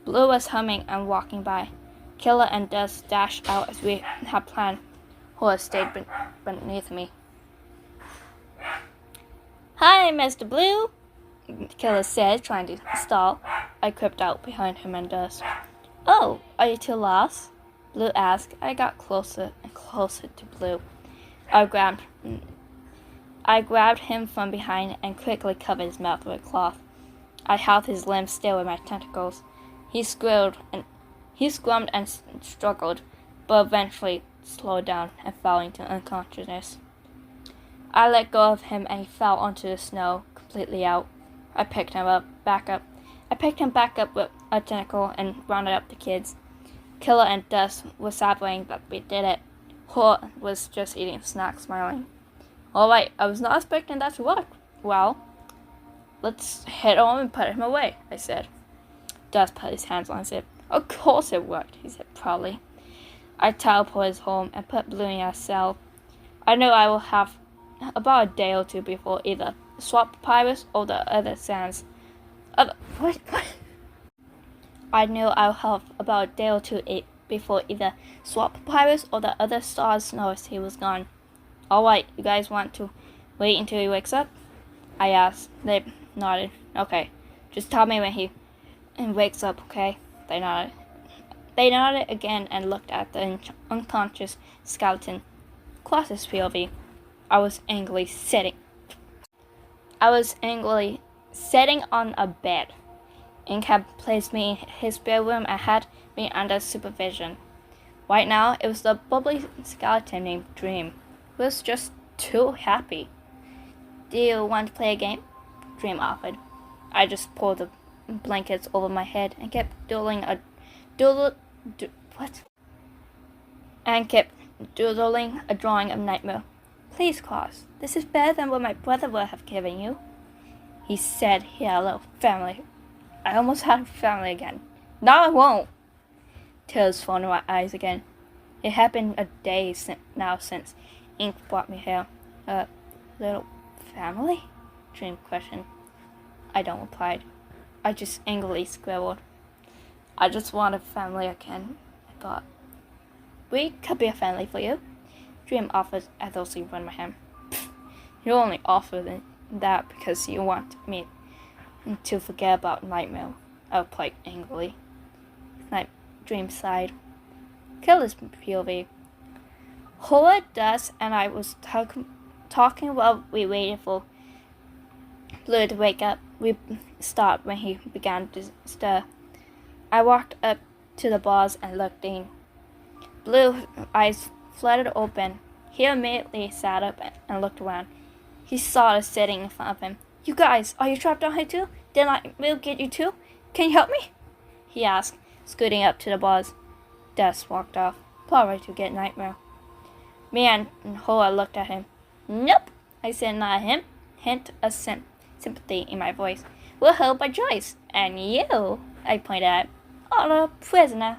Blue was humming and walking by. Killer and Dust dashed out as we had planned. Horror stayed beneath me. Hi, Mr. Blue, Killer said, trying to stall. I crept out behind him and Dust. Oh, are you too lost? Blue asked. I got closer and closer to Blue. I grabbed him from behind and quickly covered his mouth with a cloth. I held his limbs still with my tentacles. He squirmed and struggled, but eventually slowed down and fell into unconsciousness. I let go of him and he fell onto the snow, completely out. I picked him back up with a tentacle and rounded up the kids. Killer and Dust were celebrating that we did it. Horror was just eating snacks, smiling. Alright, I was not expecting that to work. Well, let's head on and put him away, I said. Dust put his hands on his hip. Of course it worked, he said proudly. I teleported home and put Blue in a cell. I knew I will have about a day or two before either swap papyrus or the other sands. What? I knew I would have about a day or two before either swap papyrus or the other stars noticed he was gone. Alright, you guys want to wait until he wakes up? I asked. They nodded. Okay, just tell me when he wakes up, okay? They nodded. They nodded again and looked at the unconscious skeleton. Class's POV. I was angrily sitting on a bed. Ink had placed me in his bedroom and had me under supervision. Right now, it was the bubbly skeleton named Dream, who was just too happy. "Do you want to play a game?" Dream offered. I just pulled the blankets over my head and kept doodling a drawing of Nightmare. "Please, Claus, this is better than what my brother would have given you." He said he had a little family. I almost had a family again. Now I won't. Tears filled my eyes again. It had been a day since Ink brought me here. Little family? Dream questioned. I don't reply. I just angrily scribbled. "I just want a family again," I thought. "We could be a family for you," Dream offered as though she run my hand. "You only offer that because you want me to forget about Nightmare," I replied angrily. Dream sighed. "Killer's POV. Horror, Dust, and I was talking while we waited for Blue to wake up. We stopped when he began to stir. I walked up to the bars and looked in. Blue's eyes fluttered open. He immediately sat up and looked around. He saw us sitting in front of him. "You guys, are you trapped down here too? Did Nightmare get you too? Can you help me?" he asked, scooting up to the bars. Dust walked off, probably to get Nightmare. Me and Hoa looked at him. "Nope," I said, not him. Hint of sympathy in my voice. "We're held by Joyce. And you," I pointed at, "are a prisoner."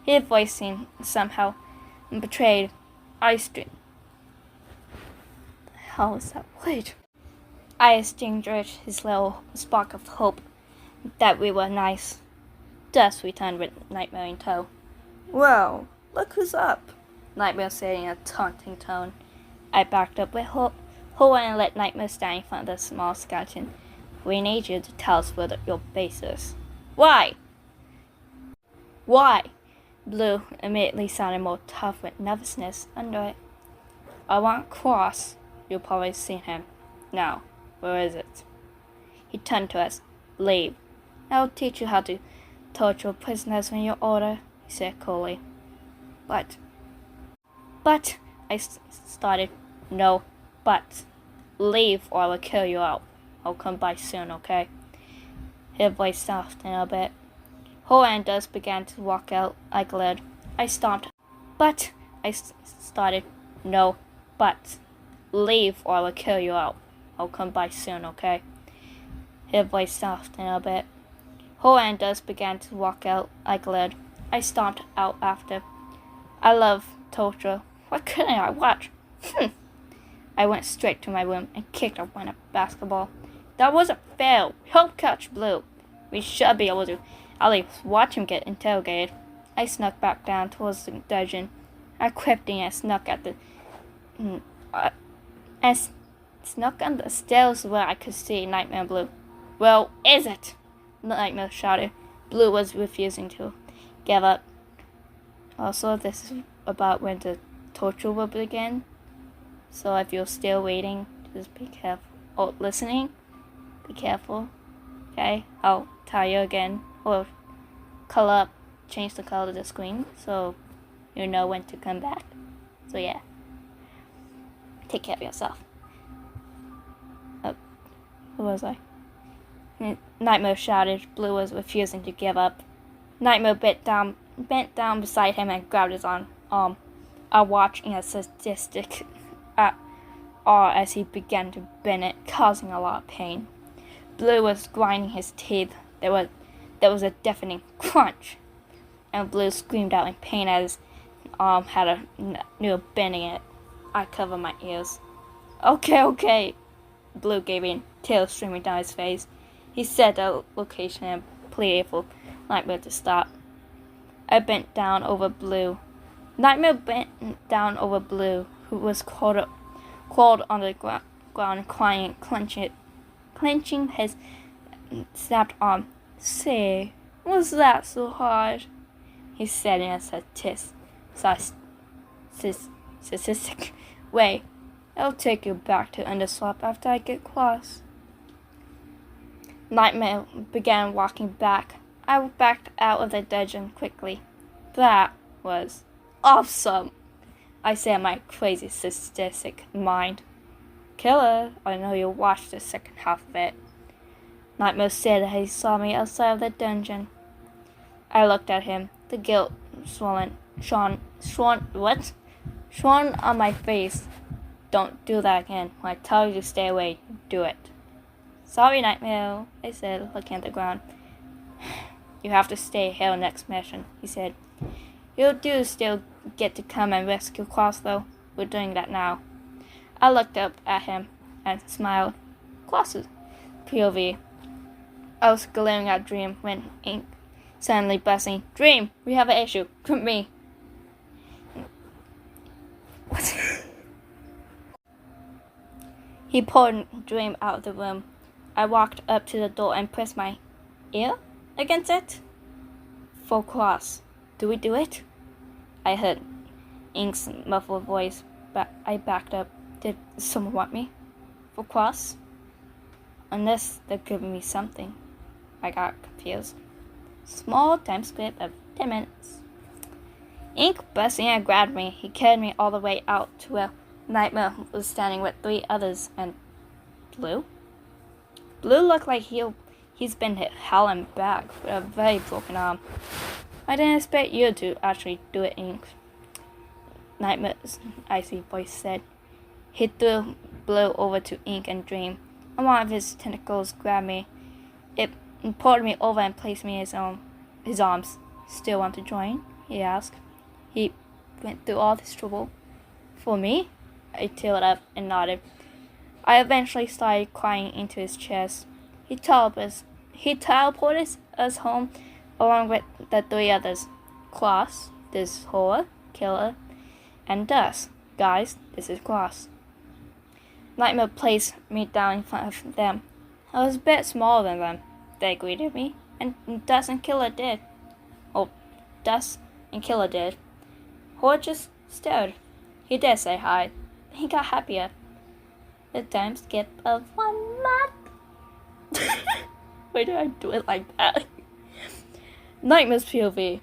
His voice seemed somehow betrayed. How was that word? I extinguished his little spark of hope that we were nice. Dust returned with Nightmare in tow. "Well, look who's up," Nightmare said in a taunting tone. I backed up with Hoa and let Nightmare stand in front of the small skeleton. "We need you to tell us where your base is." "Why?" "Why?" Blue immediately sounded more tough with nervousness under it. "I want Cross. You've probably seen him. Now, where is it?" He turned to us. "Leave. I'll teach you how to torture prisoners when you're older," he said coolly. But, I started. "No, but. Leave or I will kill you out. I'll come by soon, okay?" His voice softened a bit. Hoa and Dust began to walk out. I glared. I stomped. "But," I started. "No, but. Leave or I will kill you out. I'll come by soon, okay?" His voice softened a bit. Hoa and Dust began to walk out. I glared. I stomped out after. I love torture. Why couldn't I watch? I went straight to my room and kicked a one at basketball. "That wasn't fair. Help catch Blue. We should be able to at least watch him get interrogated." I snuck back down towards the dungeon. I crept in and snuck on the stairs where I could see Nightmare and Blue. "Well, is it?" Nightmare shouted. Blue was refusing to give up. Also, this is about when the torture will begin. So if you're still waiting, just be careful. Oh, listening? Be careful. Okay? I'll tell you again. Or change the color of the screen so you know when to come back. So yeah. Take care of yourself. Who was I? Nightmare shouted. Blue was refusing to give up. Nightmare bent down beside him and grabbed his arm. I watched in a sadistic awe as he began to bend it, causing a lot of pain. Blue was grinding his teeth. There was a deafening crunch, and Blue screamed out in pain as his arm had a new bend in it. I covered my ears. Okay. Blue gave in, tears streaming down his face. He set the location and pleaded for Nightmare to stop. I bent down over Blue. Nightmare bent down over Blue, who was crawled on the ground, crying, clenching his snapped arm. "Say, was that so hard?" he said in a sadistic way. "I'll take you back to Underswap after I get cross." Nightmare began walking back. I backed out of the dungeon quickly. That was awesome, I said in my crazy sadistic mind. Killer, I know you watched the second half of it. Nightmare said he saw me outside of the dungeon. I looked at him, the guilt shone on my face. Don't do that again. When I tell you to stay away, do it. Sorry, Nightmare, I said, looking at the ground. You have to stay here next mission, he said. You do still get to come and rescue Klaus, though. We're doing that now. I looked up at him and smiled. Klaus's POV. I was glaring at Dream when Ink suddenly buzzing. Dream, we have an issue. Come me. What? He pulled Dream out of the room. I walked up to the door and pressed my ear against it. For Klaus. Do we do it? I heard Ink's muffled voice, but I backed up. Did someone want me? For Klaus? Unless they're giving me something. I got confused. Small time skip of 10 minutes. Ink busting and grabbed me. He carried me all the way out to where Nightmare was standing with 3 others and Blue? Blue looked like he's been hit hell and back with a very broken arm. I didn't expect you to actually do it, Ink. Nightmare's icy voice said. He threw Blue over to Ink and Dream, and one of his tentacles grabbed me. It pulled me over and placed me in his arms. Still want to join? He asked. He went through all this trouble. For me? I teared up and nodded. I eventually started crying into his chest. He teleported us home along with the 3 others. Klaus, this whore, Killer, and us. Guys, this is Klaus. Nightmare placed me down in front of them. I was a bit smaller than them. They greeted me, and Dust and Killer did. Dust and Killer did. Horde just stared. He did say hi. He got happier. The time skip of 1 month. Why did I do it like that? Nightmare's POV.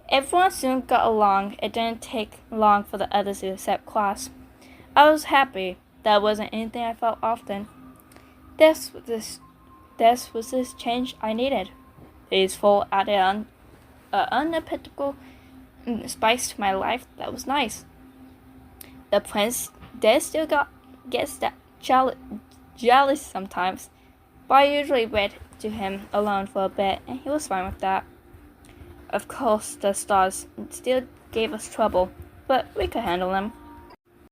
Everyone soon got along. It didn't take long for the others to accept Klaus. I was happy. That wasn't anything I felt often. This was this change I needed. Peaceful added unappeasable spice to my life that was nice. The prince did still gets that jealous sometimes, but I usually read to him alone for a bit, and he was fine with that. Of course, the stars still gave us trouble, but we could handle them.